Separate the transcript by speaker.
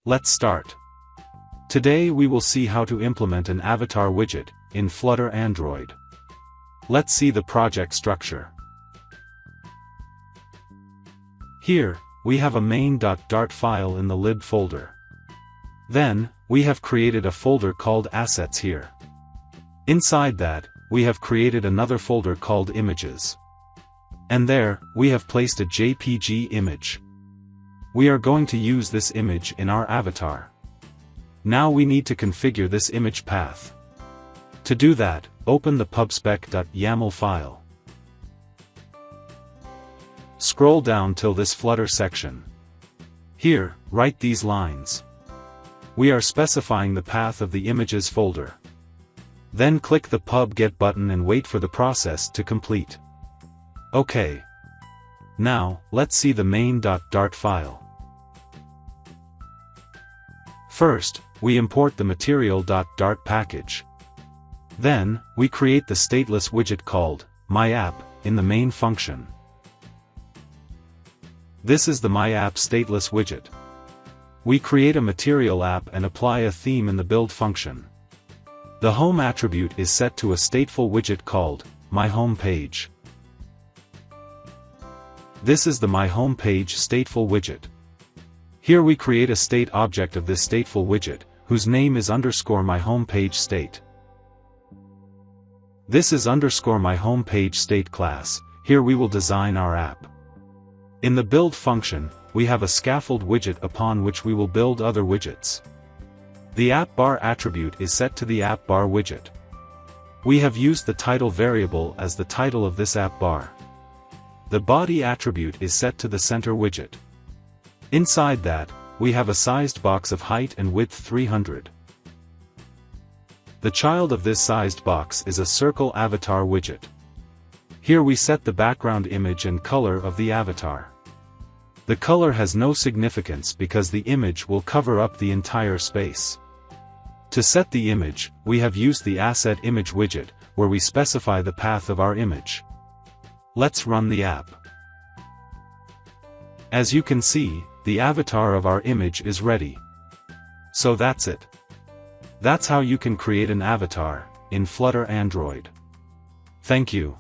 Speaker 1: Let's start. Today we will see how to implement an avatar widget in Flutter Android. Let's see the project structure. Here, we have a main.dart file in the lib folder. Then, we have created a folder called Assets here. Inside that, we have created another folder called Images. And there, we have placed a JPG image. We are going to use this image in our avatar. Now we need to configure this image path. To do that, open the pubspec.yaml file. Scroll down till this Flutter section. Here, write these lines. We are specifying the path of the images folder. Then click the pub get button and wait for the process to complete. OK. Now, let's see the main.dart file. First, we import the material.dart package. Then, we create the stateless widget called myApp in the main function. This is the myApp stateless widget. We create a material app and apply a theme in the build function. The home attribute is set to a stateful widget called myHomePage. This is the myHomePage stateful widget. Here we create a state object of this stateful widget, whose name is _myHomePageState. This is _myHomePageState class. Here we will design our app. In the build function, we have a scaffold widget upon which we will build other widgets. The appBar attribute is set to the appBar widget. We have used the title variable as the title of this appBar. The body attribute is set to the center widget. Inside that, we have a sized box of height and width 300. The child of this sized box is a circle avatar widget. Here we set the background image and color of the avatar. The color has no significance because the image will cover up the entire space. To set the image, we have used the Asset Image widget, where we specify the path of our image. Let's run the app. As you can see, the avatar of our image is ready. So that's it. That's how you can create an avatar in Flutter Android. Thank you.